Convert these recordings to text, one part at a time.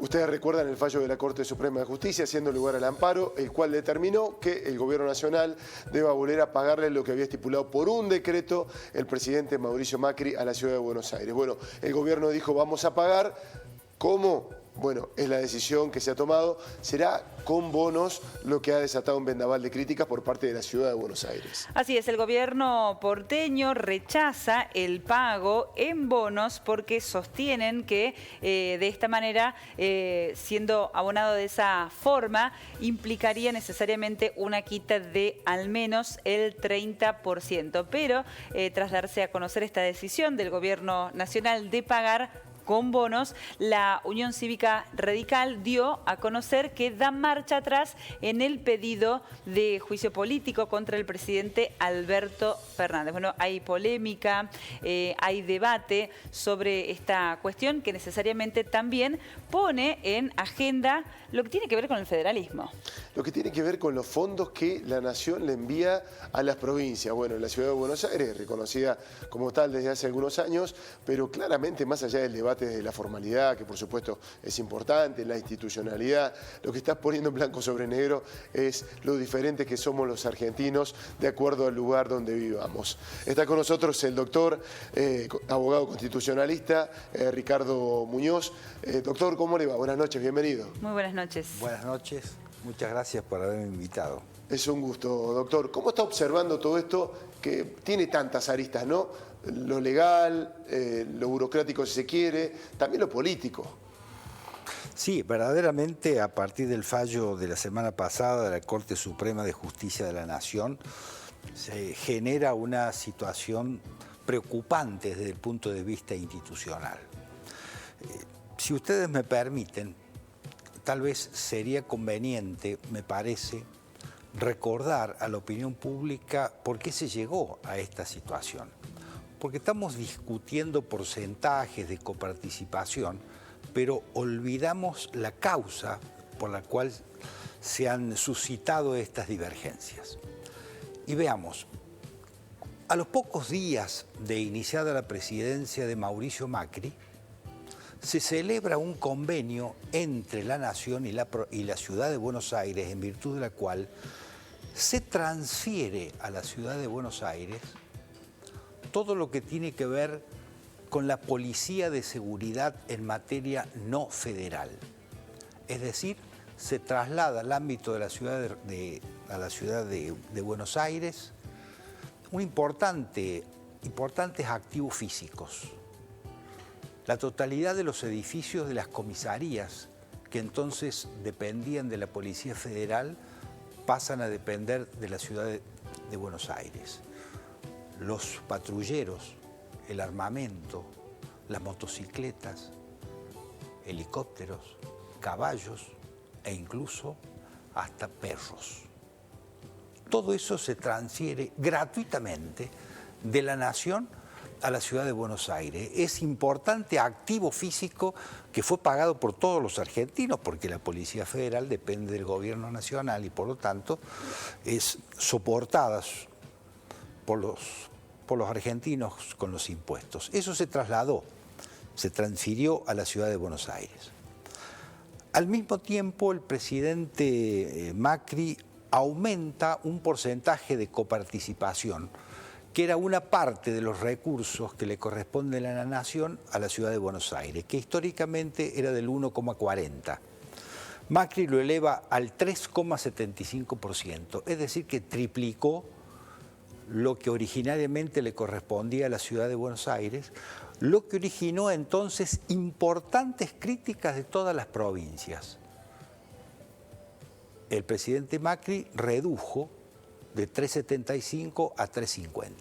Ustedes recuerdan el fallo de la Corte Suprema de Justicia haciendo lugar al amparo, el cual determinó que el Gobierno Nacional deba volver a pagarle lo que había estipulado por un decreto el presidente Mauricio Macri a la ciudad de Buenos Aires. Bueno, el gobierno dijo vamos a pagar. ¿Cómo? Bueno, es la decisión que se ha tomado. Será con bonos, lo que ha desatado un vendaval de críticas por parte de la ciudad de Buenos Aires. Así es, el gobierno porteño rechaza el pago en bonos porque sostienen que de esta manera, siendo abonado de esa forma, implicaría necesariamente una quita de al menos el 30%. Pero tras darse a conocer esta decisión del gobierno nacional de pagar con bonos, la Unión Cívica Radical dio a conocer que da marcha atrás en el pedido de juicio político contra el presidente Alberto Fernández. Bueno, hay polémica, hay debate sobre esta cuestión que necesariamente también pone en agenda lo que tiene que ver con el federalismo. Lo que tiene que ver con los fondos que la Nación le envía a las provincias. Bueno, la ciudad de Buenos Aires, reconocida como tal desde hace algunos años, pero claramente más allá del debate de la formalidad, que por supuesto es importante, la institucionalidad, lo que está poniendo en blanco sobre negro es lo diferentes que somos los argentinos de acuerdo al lugar donde vivamos. Está con nosotros el doctor, abogado constitucionalista, Ricardo Muñoz. Doctor, ¿cómo le va? Buenas noches, bienvenido. Muy buenas noches. Buenas noches, muchas gracias por haberme invitado. Es un gusto, doctor. ¿Cómo está observando todo esto que tiene tantas aristas, ¿no? Lo legal, lo burocrático si se quiere, también lo político. Sí, verdaderamente a partir del fallo de la semana pasada de la Corte Suprema de Justicia de la Nación, se genera una situación preocupante desde el punto de vista institucional. Si ustedes me permiten, tal vez sería conveniente, me parece, recordar a la opinión pública por qué se llegó a esta situación. Porque estamos discutiendo porcentajes de coparticipación, pero olvidamos la causa por la cual se han suscitado estas divergencias. Y veamos, a los pocos días de iniciada la presidencia de Mauricio Macri, se celebra un convenio entre la Nación y la Ciudad de Buenos Aires, en virtud de la cual se transfiere a la Ciudad de Buenos Aires todo lo que tiene que ver con la policía de seguridad en materia no federal. Es decir, se traslada al ámbito de la ciudad a la ciudad de Buenos Aires importantes activos físicos. La totalidad de los edificios de las comisarías que entonces dependían de la Policía Federal pasan a depender de la ciudad de Buenos Aires. Los patrulleros, el armamento, las motocicletas, helicópteros, caballos e incluso hasta perros. Todo eso se transfiere gratuitamente de la Nación a la ciudad de Buenos Aires. Es importante activo físico que fue pagado por todos los argentinos, porque la Policía Federal depende del gobierno nacional y por lo tanto es soportada por los argentinos con los impuestos. Eso se trasladó, se transfirió a la ciudad de Buenos Aires. Al mismo tiempo, el presidente Macri aumenta un porcentaje de coparticipación, que era una parte de los recursos que le corresponden a la Nación a la ciudad de Buenos Aires, que históricamente era del 1,40. Macri lo eleva al 3,75%, es decir, que triplicó lo que originariamente le correspondía a la ciudad de Buenos Aires, lo que originó entonces importantes críticas de todas las provincias. El presidente Macri redujo de 3,75 a 3,50.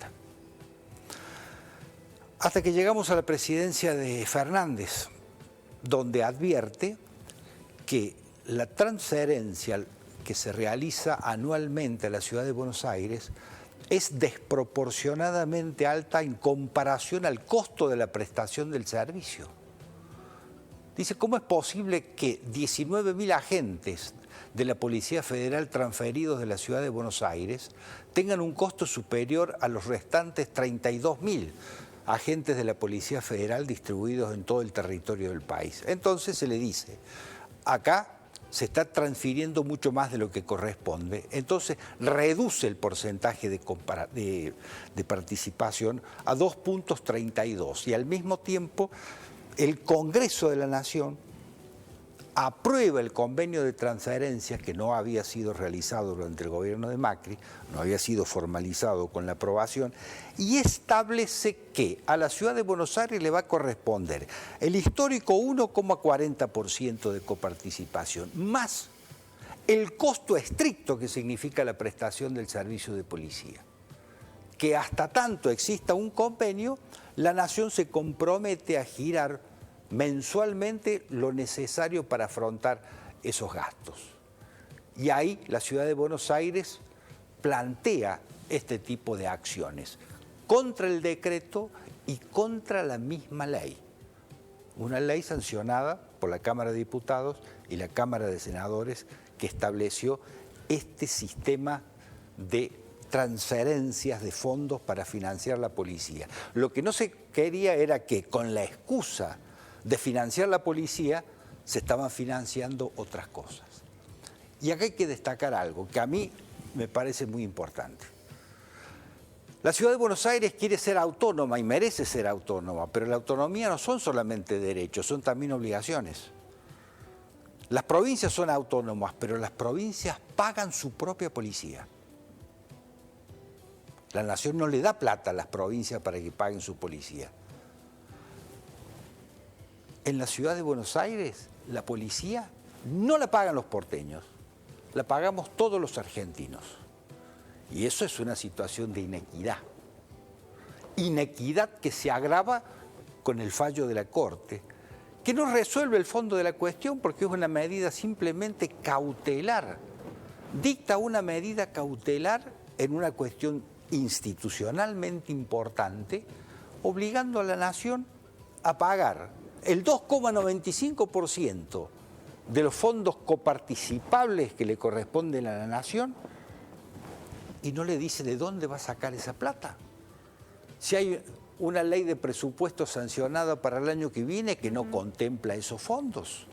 Hasta que llegamos a la presidencia de Fernández, donde advierte que la transferencia que se realiza anualmente a la ciudad de Buenos Aires es desproporcionadamente alta en comparación al costo de la prestación del servicio. Dice, ¿cómo es posible que 19.000 agentes de la Policía Federal transferidos de la ciudad de Buenos Aires tengan un costo superior a los restantes 32.000 agentes de la Policía Federal distribuidos en todo el territorio del país. Entonces se le dice, acá se está transfiriendo mucho más de lo que corresponde, entonces reduce el porcentaje de participación a 2,32 y al mismo tiempo el Congreso de la Nación aprueba el convenio de transferencias que no había sido realizado durante el gobierno de Macri, no había sido formalizado con la aprobación, y establece que a la ciudad de Buenos Aires le va a corresponder el histórico 1,40% de coparticipación, más el costo estricto que significa la prestación del servicio de policía. Que hasta tanto exista un convenio, la Nación se compromete a girar mensualmente lo necesario para afrontar esos gastos. Y ahí la ciudad de Buenos Aires plantea este tipo de acciones contra el decreto y contra la misma ley. Una ley sancionada por la Cámara de Diputados y la Cámara de Senadores que estableció este sistema de transferencias de fondos para financiar la policía. Lo que no se quería era que con la excusa de financiar la policía, se estaban financiando otras cosas. Y acá hay que destacar algo que a mí me parece muy importante. La ciudad de Buenos Aires quiere ser autónoma y merece ser autónoma, pero la autonomía no son solamente derechos, son también obligaciones. Las provincias son autónomas, pero las provincias pagan su propia policía. La Nación no le da plata a las provincias para que paguen su policía. En la ciudad de Buenos Aires, la policía no la pagan los porteños, la pagamos todos los argentinos. Y eso es una situación de inequidad. Inequidad que se agrava con el fallo de la Corte, que no resuelve el fondo de la cuestión porque es una medida simplemente cautelar. Dicta una medida cautelar en una cuestión institucionalmente importante, obligando a la Nación a pagar el 2,95% de los fondos coparticipables que le corresponden a la Nación y no le dice de dónde va a sacar esa plata. Si hay una ley de presupuesto sancionada para el año que viene que no contempla esos fondos,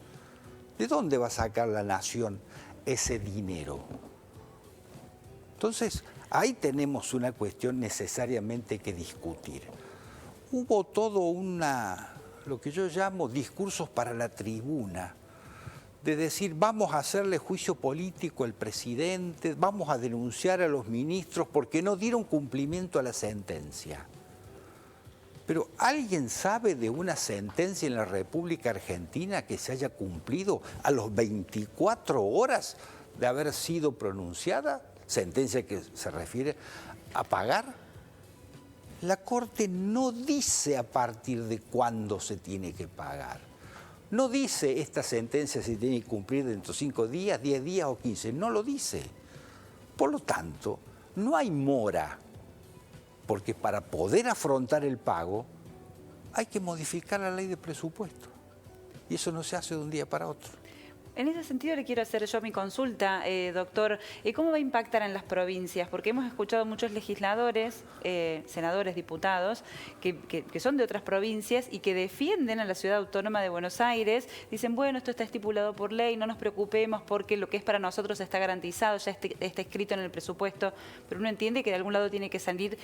¿de dónde va a sacar la Nación ese dinero? Entonces, ahí tenemos una cuestión necesariamente que discutir. Hubo todo lo que yo llamo discursos para la tribuna, de decir vamos a hacerle juicio político al presidente, vamos a denunciar a los ministros porque no dieron cumplimiento a la sentencia. Pero ¿alguien sabe de una sentencia en la República Argentina que se haya cumplido a las 24 horas de haber sido pronunciada? Sentencia que se refiere a pagar. La Corte no dice a partir de cuándo se tiene que pagar. No dice esta sentencia se tiene que cumplir dentro de 5 días, 10 días o 15. No lo dice. Por lo tanto, no hay mora. Porque para poder afrontar el pago hay que modificar la ley de presupuesto. Y eso no se hace de un día para otro. En ese sentido le quiero hacer yo mi consulta, doctor. ¿Cómo va a impactar en las provincias? Porque hemos escuchado muchos legisladores, senadores, diputados, que son de otras provincias y que defienden a la Ciudad Autónoma de Buenos Aires. Dicen, bueno, esto está estipulado por ley, no nos preocupemos porque lo que es para nosotros está garantizado, ya está escrito en el presupuesto. Pero uno entiende que de algún lado tienen que salir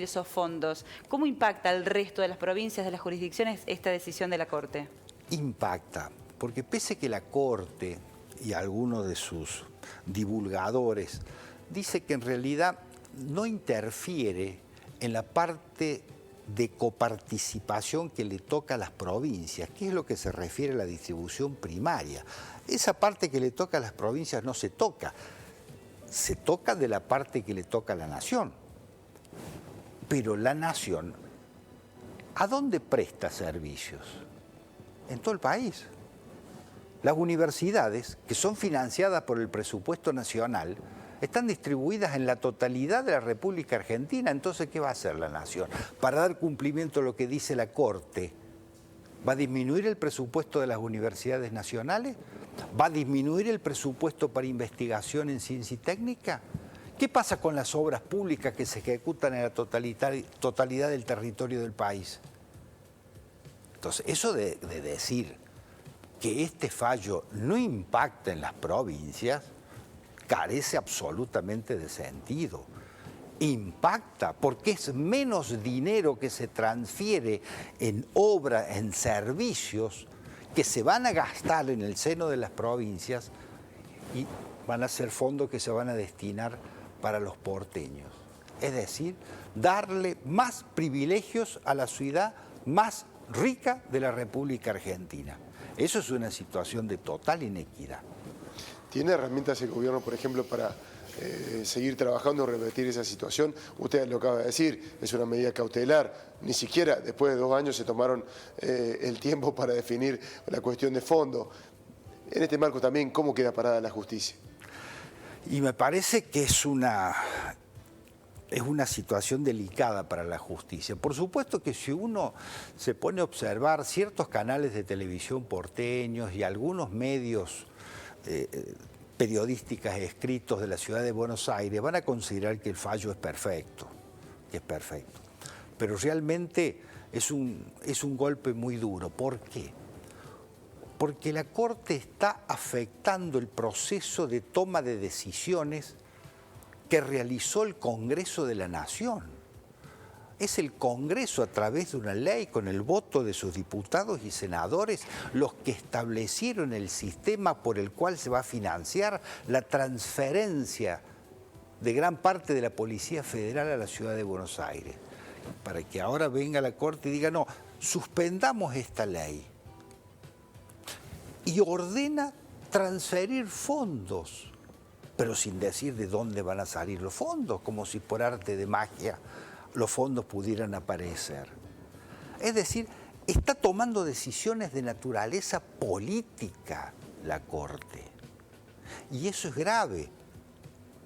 esos fondos. ¿Cómo impacta al resto de las provincias, de las jurisdicciones, esta decisión de la Corte? Impacta. Porque pese que la Corte y algunos de sus divulgadores dice que en realidad no interfiere en la parte de coparticipación que le toca a las provincias, que es lo que se refiere a la distribución primaria. Esa parte que le toca a las provincias no se toca de la parte que le toca a la Nación. Pero la Nación, ¿a dónde presta servicios? En todo el país. Las universidades, que son financiadas por el presupuesto nacional, están distribuidas en la totalidad de la República Argentina. Entonces, ¿qué va a hacer la Nación? Para dar cumplimiento a lo que dice la Corte, ¿va a disminuir el presupuesto de las universidades nacionales? ¿Va a disminuir el presupuesto para investigación en ciencia y técnica? ¿Qué pasa con las obras públicas que se ejecutan en la totalidad del territorio del país? Entonces, eso de decir que este fallo no impacta en las provincias carece absolutamente de sentido. Impacta porque es menos dinero que se transfiere en obra, en servicios, que se van a gastar en el seno de las provincias y van a ser fondos que se van a destinar para los porteños. Es decir, darle más privilegios a la ciudad más rica de la República Argentina. Eso es una situación de total inequidad. ¿Tiene herramientas el gobierno, por ejemplo, para seguir trabajando en revertir esa situación? Usted lo acaba de decir, es una medida cautelar. Ni siquiera después de 2 años se tomaron el tiempo para definir la cuestión de fondo. En este marco también, ¿cómo queda parada la justicia? Y me parece que es una situación delicada para la justicia. Por supuesto que si uno se pone a observar ciertos canales de televisión porteños y algunos medios periodísticas escritos de la ciudad de Buenos Aires, van a considerar que el fallo es perfecto, Pero realmente es un golpe muy duro. ¿Por qué? Porque la Corte está afectando el proceso de toma de decisiones que realizó el Congreso de la Nación. Es el Congreso, a través de una ley, con el voto de sus diputados y senadores, los que establecieron el sistema por el cual se va a financiar la transferencia de gran parte de la Policía Federal a la ciudad de Buenos Aires. Para que ahora venga la Corte y diga, no, suspendamos esta ley. Y ordena transferir fondos, pero sin decir de dónde van a salir los fondos, como si por arte de magia los fondos pudieran aparecer. Es decir, está tomando decisiones de naturaleza política la Corte. Y eso es grave,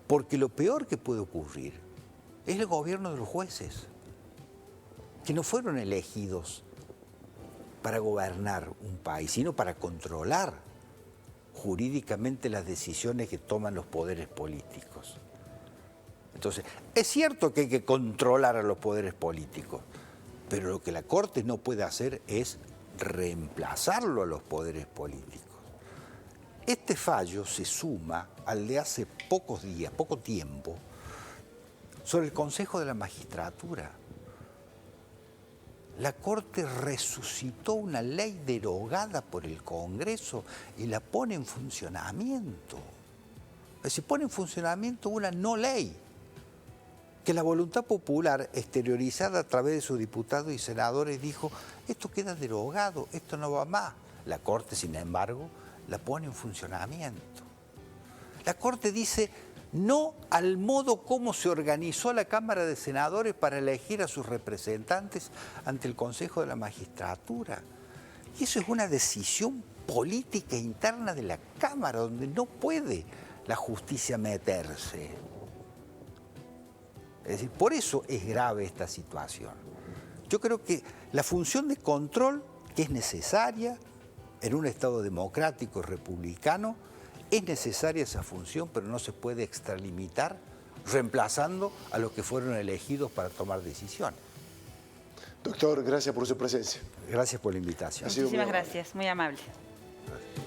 porque lo peor que puede ocurrir es el gobierno de los jueces, que no fueron elegidos para gobernar un país, sino para controlar jurídicamente las decisiones que toman los poderes políticos. Entonces, es cierto que hay que controlar a los poderes políticos, pero lo que la Corte no puede hacer es reemplazarlo a los poderes políticos. Este fallo se suma al de hace pocos días, poco tiempo, sobre el Consejo de la Magistratura. La Corte resucitó una ley derogada por el Congreso y la pone en funcionamiento. Se pone en funcionamiento una no ley, que la voluntad popular, exteriorizada a través de sus diputados y senadores, dijo, esto queda derogado, esto no va más. La Corte, sin embargo, la pone en funcionamiento. La Corte dice no al modo como se organizó la Cámara de Senadores para elegir a sus representantes ante el Consejo de la Magistratura. Y eso es una decisión política interna de la Cámara, donde no puede la justicia meterse. Es decir, por eso es grave esta situación. Yo creo que la función de control, que es necesaria en un Estado democrático, republicano, es necesaria esa función, pero no se puede extralimitar reemplazando a los que fueron elegidos para tomar decisiones. Doctor, gracias por su presencia. Gracias por la invitación. Muchísimas gracias, muy amable. Gracias.